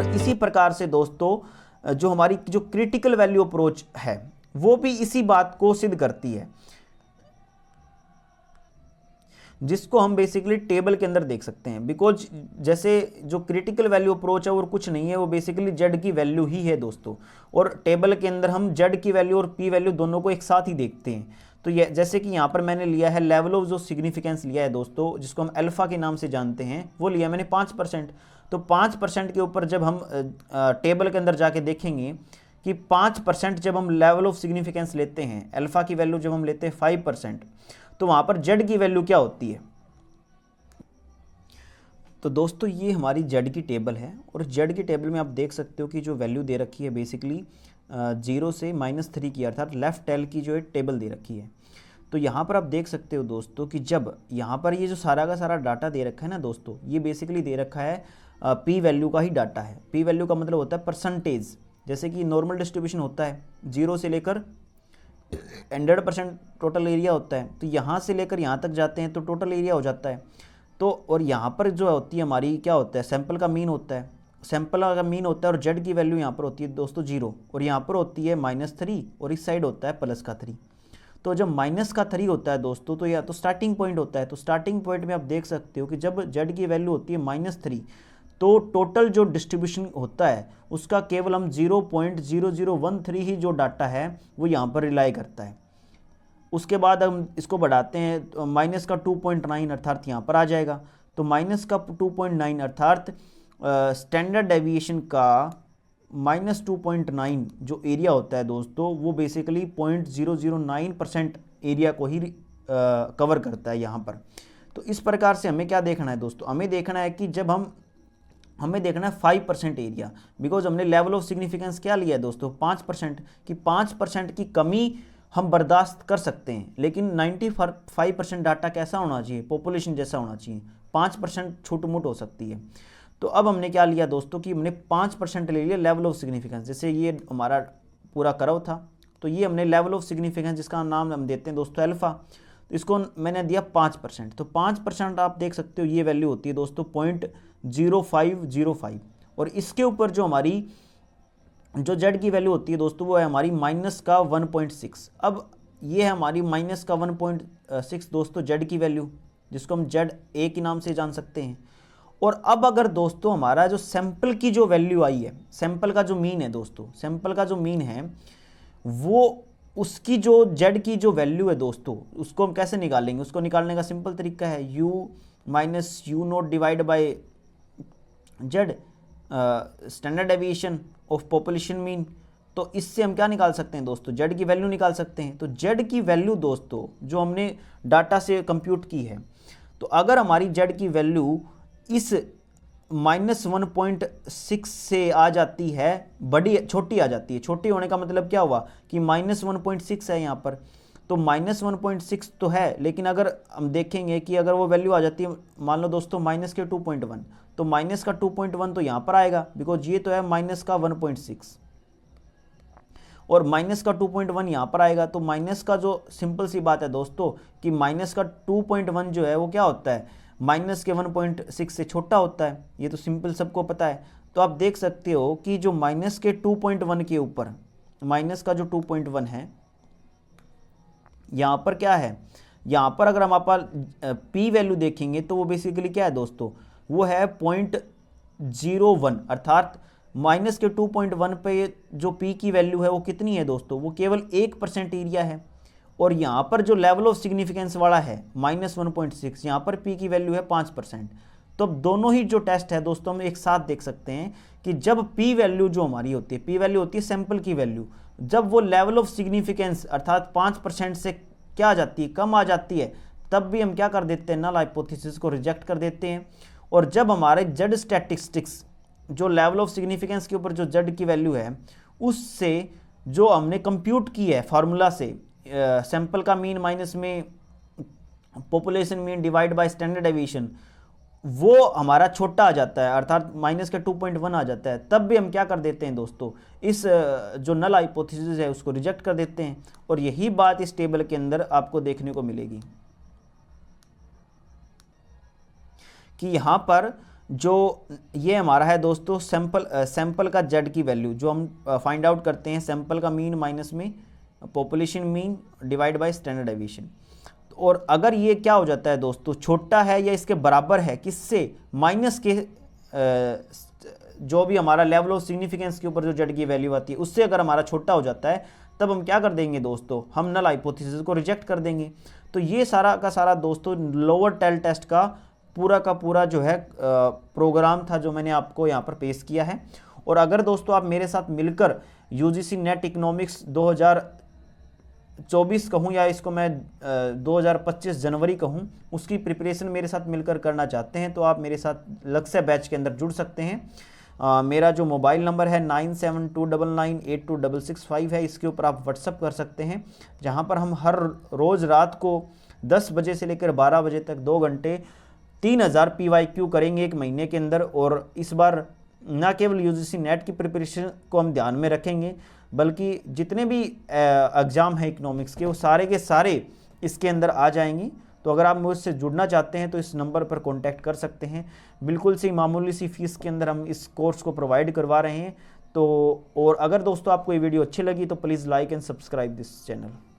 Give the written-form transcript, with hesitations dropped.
और इसी प्रकार से दोस्तों जो हमारी जो क्रिटिकल वैल्यू अप्रोच है वो भी इसी बात को सिद्ध करती है, जिसको हम बेसिकली टेबल के अंदर देख सकते हैं। बिकॉज जैसे जो क्रिटिकल वैल्यू अप्रोच है वो कुछ नहीं है, वो बेसिकली जेड की वैल्यू ही है दोस्तों, और टेबल के अंदर हम जेड की वैल्यू और पी वैल्यू दोनों को एक साथ ही देखते हैं। तो ये जैसे कि यहाँ पर मैंने लिया है लेवल ऑफ जो सिग्निफिकेंस लिया है दोस्तों, जिसको हम अल्फा के नाम से जानते हैं, वो लिया मैंने 5%। तो 5% के ऊपर जब हम टेबल के अंदर जाके देखेंगे कि 5% जब हम लेवल ऑफ सिग्निफिकेंस लेते हैं, अल्फा की वैल्यू जब हम लेते हैं 5%, तो वहाँ पर जेड की वैल्यू क्या होती है। तो दोस्तों ये हमारी जेड की टेबल है, और जेड की टेबल में आप देख सकते हो कि जो वैल्यू दे रखी है बेसिकली 0 से -3 की, अर्थात लेफ्ट टेल की जो है टेबल दे रखी है। तो यहाँ पर आप देख सकते हो दोस्तों कि जब यहाँ पर ये जो सारा का सारा डाटा दे रखा है ना दोस्तों, ये बेसिकली दे रखा है पी वैल्यू का ही डाटा है। पी वैल्यू का मतलब होता है परसेंटेज, जैसे कि नॉर्मल डिस्ट्रीब्यूशन होता है 0 से लेकर 100% टोटल एरिया होता है, तो यहाँ से लेकर यहाँ तक जाते हैं तो टोटल एरिया हो जाता है। तो और यहाँ पर जो होती है हमारी क्या होता है, सैंपल का मीन होता है, सैंपल का मीन होता है, और जेड की वैल्यू यहाँ पर होती है दोस्तों 0, और यहाँ पर होती है -3, और इस साइड होता है +3। तो जब -3 होता है दोस्तों, तो या तो स्टार्टिंग पॉइंट होता है, तो स्टार्टिंग पॉइंट में आप देख सकते हो कि जब जेड की वैल्यू होती है -3, तो टोटल जो डिस्ट्रीब्यूशन होता है उसका केवल हम 0.0013 ही जो डाटा है वो यहाँ पर रिलाई करता है। उसके बाद हम इसको बढ़ाते हैं तो माइनस का 2.9 अर्थात यहाँ पर आ जाएगा। तो माइनस का 2.9 अर्थात स्टैंडर्ड डेविएशन का -2.9 जो एरिया होता है दोस्तों, वो बेसिकली 0.009% एरिया को ही कवर करता है यहाँ पर। तो इस प्रकार से हमें क्या देखना है दोस्तों, हमें देखना है कि जब हमें देखना है 5% एरिया, बिकॉज हमने लेवल ऑफ सिग्निफिकेंस क्या लिया है दोस्तों 5%, कि 5% की कमी हम बर्दाश्त कर सकते हैं, लेकिन 95% डाटा कैसा होना चाहिए, पॉपुलेशन जैसा होना चाहिए। 5% छोट मोट हो सकती है। तो अब हमने क्या लिया दोस्तों कि हमने 5% ले लिया लेवल ऑफ सिग्निफिकेंस। जैसे ये हमारा पूरा कर्व था, तो ये हमने लेवल ऑफ सिग्निफिकेंस जिसका नाम हम देते हैं दोस्तों अल्फा, तो इसको मैंने दिया 5%। तो 5% आप देख सकते हो ये वैल्यू होती है दोस्तों 0.0505, और इसके ऊपर जो हमारी जो जेड की वैल्यू होती है दोस्तों वो है हमारी -1.6। अब ये है हमारी -1.6 दोस्तों जेड की वैल्यू, जिसको हम जेड ए के नाम से जान सकते हैं। और अब अगर दोस्तों हमारा जो सैंपल की जो वैल्यू आई है, सैंपल का जो मीन है दोस्तों, सैंपल का जो मीन है वो उसकी जो जेड की जो वैल्यू है दोस्तों, उसको हम कैसे निकालेंगे, उसको निकालने का सिंपल तरीका है u - u0 divide by Z, standard deviation of population mean. तो इससे हम क्या निकाल सकते हैं दोस्तों, जेड की वैल्यू निकाल सकते हैं। तो जेड की वैल्यू दोस्तों जो हमने डाटा से कंप्यूट की है, तो अगर हमारी जेड की वैल्यू इस -1.6 से आ जाती है, बड़ी छोटी आ जाती है, छोटी होने का मतलब क्या हुआ कि -1.6 है यहाँ पर, तो -1.6 तो है, लेकिन अगर हम देखेंगे कि अगर वो वैल्यू आ जाती है मान लो दोस्तों -2.1, तो -2.1 तो यहाँ पर आएगा, बिकॉज ये तो है -1.6, और -2.1 यहाँ पर आएगा। तो माइनस का जो सिंपल सी बात है दोस्तों कि -2.1 जो है वो क्या होता है, -1.6 से छोटा होता है, ये तो सिंपल सबको पता है। तो आप देख सकते हो कि जो -2.1 के ऊपर माइनस का जो 2.1 है, यहाँ पर क्या है, यहाँ पर अगर हम आप पी वैल्यू देखेंगे तो वो बेसिकली क्या है दोस्तों, वो है 0.01, अर्थात -2.1 पे जो पी की वैल्यू है वो कितनी है दोस्तों, वो केवल 1% एरिया है। और यहाँ पर जो लेवल ऑफ सिग्निफिकेंस वाला है -1.6, यहाँ पर पी की वैल्यू है 5%। तो अब दोनों ही जो टेस्ट है दोस्तों हम एक साथ देख सकते हैं कि जब पी वैल्यू जो हमारी होती है, पी वैल्यू होती है सैंपल की वैल्यू, जब वो लेवल ऑफ सिग्निफिकेंस अर्थात 5% से क्या आ जाती है, कम आ जाती है, तब भी हम क्या कर देते हैं, नल हाइपोथेसिस को रिजेक्ट कर देते हैं। और जब हमारे जेड स्टैटिस्टिक्स जो लेवल ऑफ सिग्निफिकेंस के ऊपर जो जेड की वैल्यू है उससे जो हमने कंप्यूट की है फार्मूला से, सैंपल का मीन माइनस में population mean divide by standard deviation, वो हमारा छोटा आ जाता है, अर्थात -2.1 आ जाता है, तब भी हम क्या कर देते हैं दोस्तों, इस जो नल हाइपोथेसिस है उसको रिजेक्ट कर देते हैं। और यही बात इस टेबल के अंदर आपको देखने को मिलेगी कि यहाँ पर जो ये हमारा है दोस्तों सैंपल का जेड की वैल्यू जो हम फाइंड आउट करते हैं, सैंपल का मीन माइनस में population mean divide by standard deviation. और अगर ये क्या हो जाता है दोस्तों, छोटा है या इसके बराबर है किससे, माइनस के जो भी हमारा लेवल ऑफ सिग्निफिकेंस के ऊपर जो जेड की वैल्यू आती है उससे अगर हमारा छोटा हो जाता है, तब हम क्या कर देंगे दोस्तों, हम नल हाइपोथेसिस को रिजेक्ट कर देंगे। तो ये सारा का सारा दोस्तों लोअर टेल टेस्ट का पूरा जो है प्रोग्राम था जो मैंने आपको यहाँ पर पेश किया है। और अगर दोस्तों आप मेरे साथ मिलकर यूजीसी नेट इकोनॉमिक्स 2024 कहूँ या इसको मैं 2025 जनवरी कहूँ, उसकी प्रिपरेशन मेरे साथ मिलकर करना चाहते हैं तो आप मेरे साथ लक्ष्य बैच के अंदर जुड़ सकते हैं। मेरा जो मोबाइल नंबर है 9729982665 है, इसके ऊपर आप व्हाट्सअप कर सकते हैं, जहां पर हम हर रोज़ रात को 10 बजे से लेकर 12 बजे तक 2 घंटे 3000 PYQ करेंगे एक महीने के अंदर। और इस बार न केवल यूजीसी नेट की प्रिपरेशन को हम ध्यान में रखेंगे, बल्कि जितने भी एग्ज़ाम हैं इकोनॉमिक्स के वो सारे के सारे इसके अंदर आ जाएंगे। तो अगर आप मुझसे जुड़ना चाहते हैं तो इस नंबर पर कांटेक्ट कर सकते हैं। बिल्कुल सी मामूली सी फीस के अंदर हम इस कोर्स को प्रोवाइड करवा रहे हैं। तो और अगर दोस्तों आपको ये वीडियो अच्छी लगी तो please like and subscribe this channel.